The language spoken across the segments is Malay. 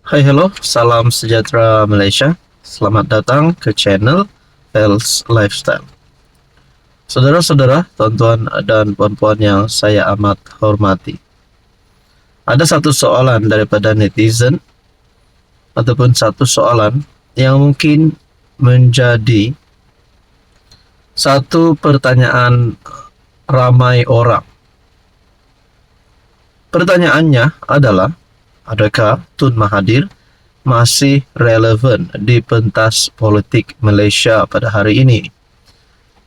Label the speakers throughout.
Speaker 1: Hai, halo, salam sejahtera Malaysia. Selamat datang ke channel Els Lifestyle. Saudara-saudara, tuan-tuan dan puan-puan yang saya amat hormati. Ada satu soalan daripada netizen ataupun satu soalan yang mungkin menjadi satu pertanyaan ramai orang. Pertanyaannya adalah, adakah Tun Mahathir masih relevan di pentas politik Malaysia pada hari ini?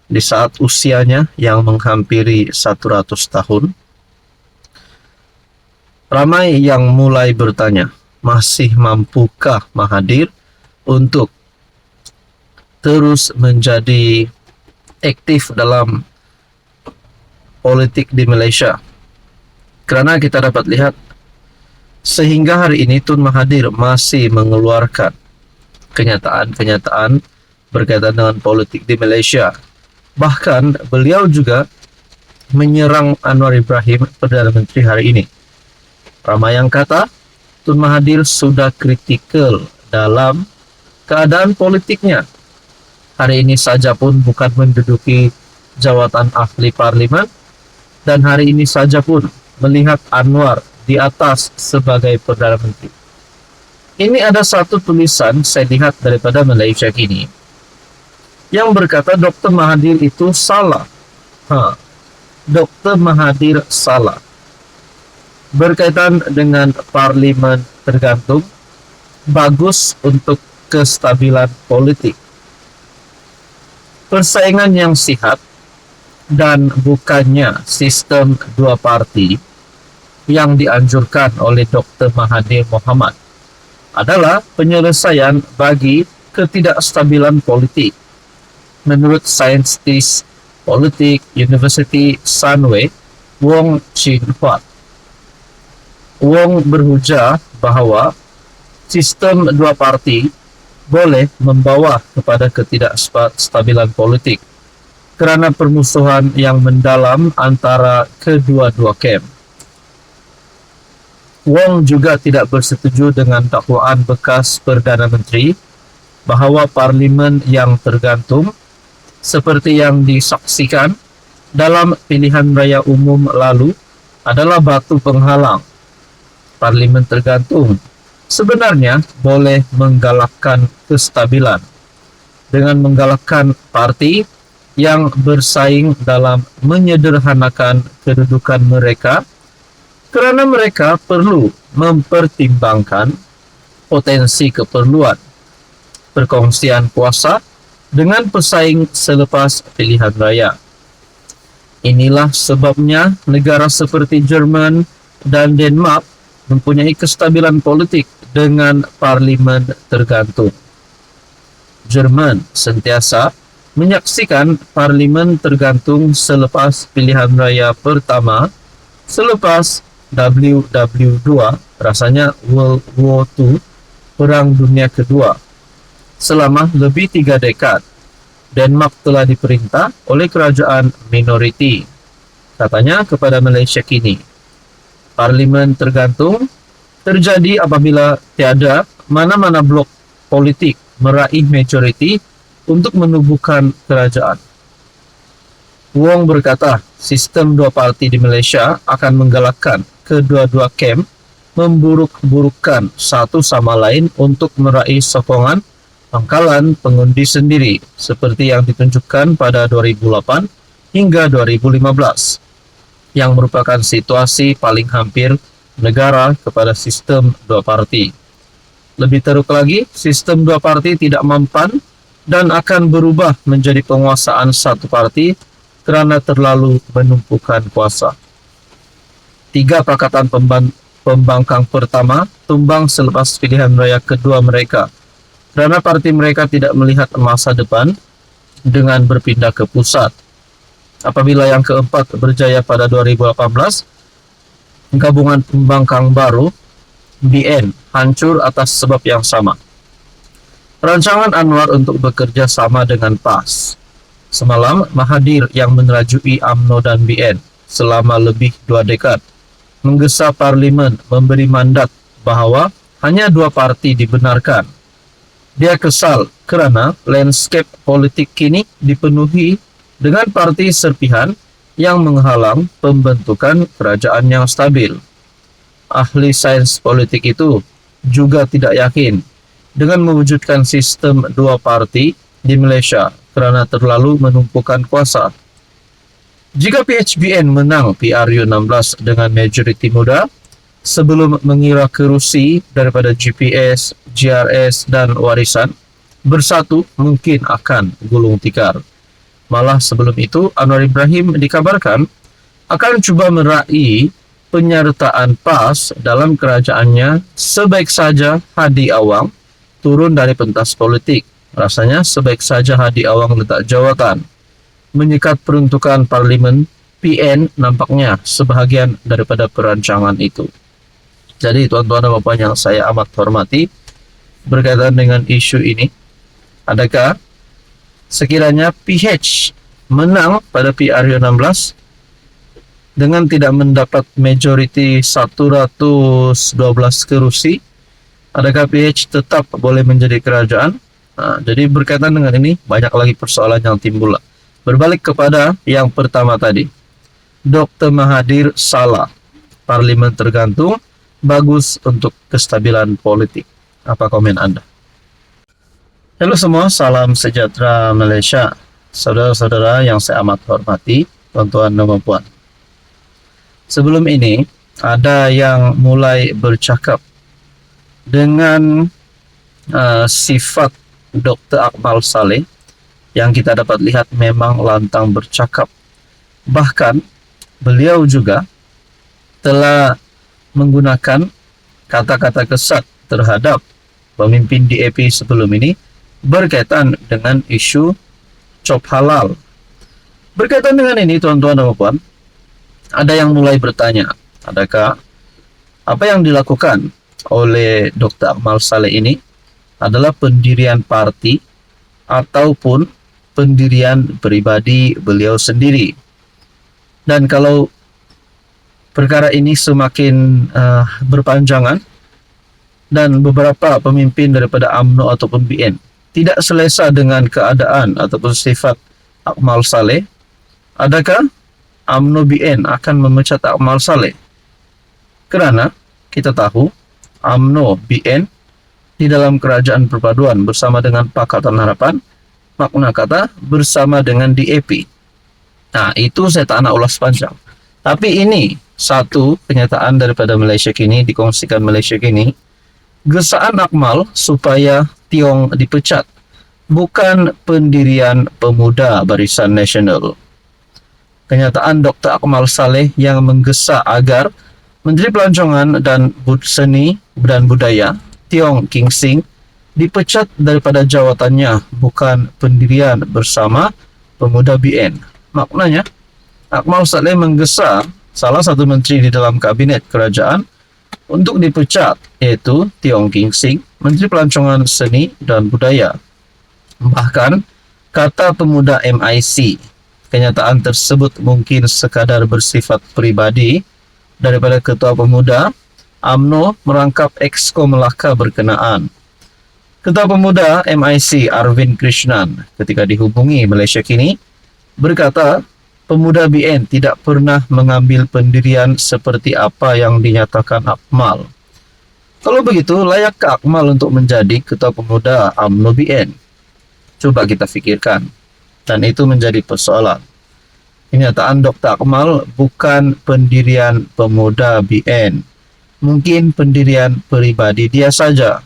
Speaker 1: Di saat usianya yang menghampiri 100 tahun, ramai yang mulai bertanya, masih mampukah Mahathir untuk terus menjadi aktif dalam politik di Malaysia? Kerana kita dapat lihat sehingga hari ini Tun Mahathir masih mengeluarkan kenyataan-kenyataan berkaitan dengan politik di Malaysia. Bahkan beliau juga menyerang Anwar Ibrahim, Perdana Menteri hari ini. Ramai yang kata Tun Mahathir sudah kritikal dalam keadaan politiknya. Hari ini saja pun bukan menduduki jawatan ahli parlimen, dan hari ini saja pun melihat Anwar di atas sebagai Perdana Menteri. Ini ada satu tulisan saya lihat daripada Malaysia Kini yang berkata Dr. Mahathir itu salah. Dr. Mahathir salah berkaitan dengan parlimen tergantung, bagus untuk kestabilan politik, persaingan yang sihat, dan bukannya sistem dua parti yang dianjurkan oleh Dr. Mahathir Mohamad adalah penyelesaian bagi ketidakstabilan politik. Menurut saintis politik University Sunway, Wong Chin Huat, Wong berhujah bahawa sistem dua parti boleh membawa kepada ketidakstabilan politik kerana permusuhan yang mendalam antara kedua-dua kamp. Wong juga tidak bersetuju dengan dakwaan bekas Perdana Menteri bahawa parlimen yang tergantung seperti yang disaksikan dalam pilihan raya umum lalu adalah batu penghalang. Parlimen tergantung sebenarnya boleh menggalakkan kestabilan dengan menggalakkan parti yang bersaing dalam menyederhanakan kedudukan mereka, kerana mereka perlu mempertimbangkan potensi keperluan perkongsian kuasa dengan pesaing selepas pilihan raya. Inilah sebabnya negara seperti Jerman dan Denmark mempunyai kestabilan politik dengan parlimen tergantung. Jerman sentiasa menyaksikan parlimen tergantung selepas pilihan raya pertama, selepas WW2, rasanya World War II, Perang Dunia Kedua. Selama lebih 3 dekad, Denmark telah diperintah oleh kerajaan minoriti. Katanya kepada Malaysia Kini, parlimen tergantung terjadi apabila tiada mana-mana blok politik meraih majoriti untuk menubuhkan kerajaan. Wong berkata, sistem dua parti di Malaysia akan menggalakkan kedua-dua kamp memburuk-burukkan satu sama lain untuk meraih sokongan pangkalan pengundi sendiri, seperti yang ditunjukkan pada 2008 hingga 2015, yang merupakan situasi paling hampir negara kepada sistem dua parti. Lebih teruk lagi, sistem dua parti tidak mempan dan akan berubah menjadi penguasaan satu parti kerana terlalu menumpukan kuasa. 3 pakatan pembangkang pertama tumbang selepas pilihan raya kedua mereka kerana parti mereka tidak melihat masa depan dengan berpindah ke pusat. Apabila yang keempat berjaya pada 2018, gabungan pembangkang baru BN hancur atas sebab yang sama. Rancangan Anwar untuk bekerja sama dengan PAS. Semalam, Mahathir yang menerajui UMNO dan BN selama lebih 2 dekad menggesa parlimen memberi mandat bahawa hanya dua parti dibenarkan. Dia kesal kerana landscape politik kini dipenuhi dengan parti serpihan yang menghalang pembentukan kerajaan yang stabil. Ahli sains politik itu juga tidak yakin dengan mewujudkan sistem dua parti di Malaysia kerana terlalu menumpukan kuasa. Jika PHBN menang PRU16 dengan majoriti muda, sebelum mengira kerusi daripada GPS, GRS dan warisan, bersatu mungkin akan gulung tikar. Malah sebelum itu, Anwar Ibrahim dikabarkan akan cuba meraih penyertaan PAS dalam kerajaannya sebaik saja Hadi Awang turun dari pentas politik. Rasanya sebaik saja Hadi Awang letak jawatan. Menyekat peruntukan Parlimen, PN nampaknya sebahagian daripada perancangan itu. Jadi tuan-tuan dan puan yang saya amat hormati, berkaitan dengan isu ini, adakah sekiranya PH menang pada PRU16 dengan tidak mendapat majoriti 112 kerusi, adakah PH tetap boleh menjadi kerajaan? Jadi berkaitan dengan ini, banyak lagi persoalan yang timbul. Berbalik kepada yang pertama tadi, Dr. Mahathir salah, Parlimen tergantung, bagus untuk kestabilan politik. Apa komen anda? Halo semua, salam sejahtera Malaysia. Saudara-saudara yang saya amat hormati, tuan-tuan dan puan. Sebelum ini, ada yang mulai bercakap dengan sifat Dr. Akmal Saleh yang kita dapat lihat memang lantang bercakap. Bahkan, beliau juga telah menggunakan kata-kata kesat terhadap pemimpin DAP sebelum ini berkaitan dengan isu cop halal. Berkaitan dengan ini, tuan-tuan dan puan, ada yang mulai bertanya, adakah apa yang dilakukan oleh Dr. Akmal Saleh ini adalah pendirian parti ataupun pendirian pribadi beliau sendiri? Dan kalau perkara ini semakin berpanjangan dan beberapa pemimpin daripada UMNO ataupun BN tidak selesa dengan keadaan ataupun sifat Akmal Saleh, adakah UMNO BN akan memecat Akmal Saleh? Kerana kita tahu UMNO BN di dalam kerajaan perpaduan bersama dengan Pakatan Harapan, makna kata bersama dengan DAP. Nah, itu saya tak nak ulas panjang. Tapi ini satu kenyataan daripada Malaysia kini, dikongsikan Malaysia kini. Gesaan Akmal supaya Tiong dipecat, bukan pendirian Pemuda Barisan Nasional. Kenyataan Dr. Akmal Saleh yang menggesa agar Menteri Pelancongan dan Seni dan Budaya Tiong King Sing dipecat daripada jawatannya, bukan pendirian bersama Pemuda BN. Maknanya, Akmal Saleh menggesa salah satu menteri di dalam kabinet kerajaan untuk dipecat, iaitu Tiong King Sing, Menteri Pelancongan Seni dan Budaya. Bahkan, kata pemuda MIC, kenyataan tersebut mungkin sekadar bersifat pribadi daripada Ketua Pemuda UMNO merangkap Exco Melaka berkenaan. Ketua Pemuda MIC Arvind Krishnan ketika dihubungi Malaysia kini berkata Pemuda BN tidak pernah mengambil pendirian seperti apa yang dinyatakan Akmal. Kalau begitu, layakkah Akmal untuk menjadi Ketua Pemuda UMNO BN? Coba kita fikirkan. Dan itu menjadi persoalan. Kenyataan Dr. Akmal bukan pendirian Pemuda BN. Mungkin pendirian pribadi dia saja.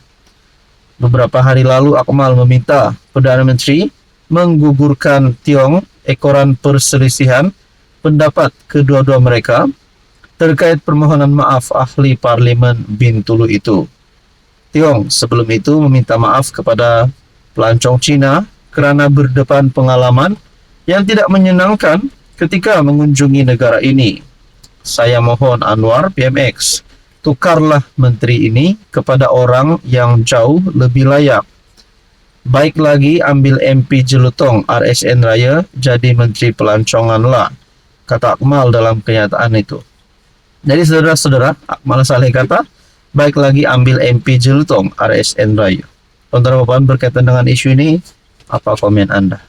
Speaker 1: Beberapa hari lalu Akmal meminta Perdana Menteri menggugurkan Tiong ekoran perselisihan pendapat kedua-dua mereka terkait permohonan maaf ahli Parlimen Bintulu itu. Tiong sebelum itu meminta maaf kepada pelancong Cina kerana berdepan pengalaman yang tidak menyenangkan ketika mengunjungi negara ini. Saya mohon Anwar PMX, tukarlah menteri ini kepada orang yang jauh lebih layak. Baik lagi ambil MP Jelutong RSN Raya jadi Menteri Pelancongan lah, kata Akmal dalam kenyataan itu. Jadi saudara-saudara, Akmal Saleh kata, baik lagi ambil MP Jelutong RSN Rayu. Saudara Bapak berkaitan dengan isu ini, apa komen Anda?